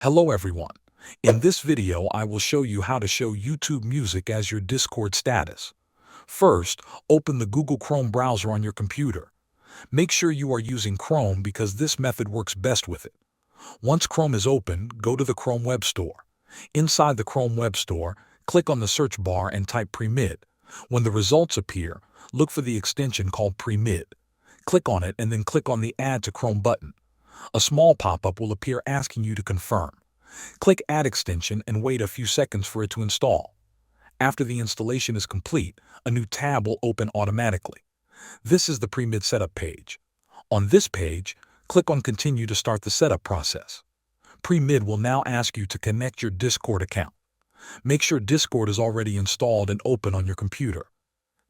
Hello everyone. In this video, I will show you how to show YouTube Music as your Discord status. First, open the Google Chrome browser on your computer. Make sure you are using Chrome because this method works best with it. Once Chrome is open, go to the Chrome Web Store. Inside the Chrome Web Store, click on the search bar and type Premid. When the results appear, look for the extension called Premid. Click on it and then click on the Add to Chrome button. A small pop-up will appear asking you to confirm. Click Add Extension and wait a few seconds for it to install. After the installation is complete, a new tab will open automatically. This is the Premid setup page. On this page, click on Continue to start the setup process. Premid will now ask you to connect your Discord account. Make sure Discord is already installed and open on your computer.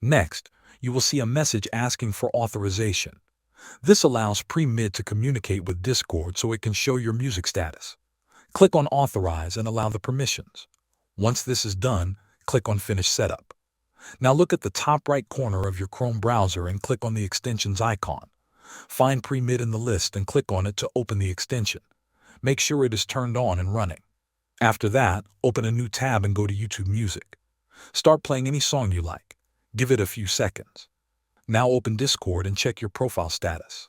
Next, you will see a message asking for authorization. This allows Premid to communicate with Discord so it can show your music status. Click on Authorize and allow the permissions. Once this is done, click on Finish Setup. Now look at the top right corner of your Chrome browser and click on the extensions icon. Find Premid in the list and click on it to open the extension. Make sure it is turned on and running. After that, open a new tab and go to YouTube Music. Start playing any song you like. Give it a few seconds. Now open Discord and check your profile status.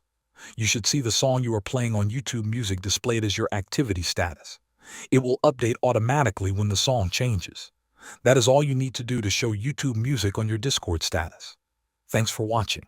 You should see the song you are playing on YouTube Music displayed as your activity status. It will update automatically when the song changes. That is all you need to do to show YouTube Music on your Discord status. Thanks for watching.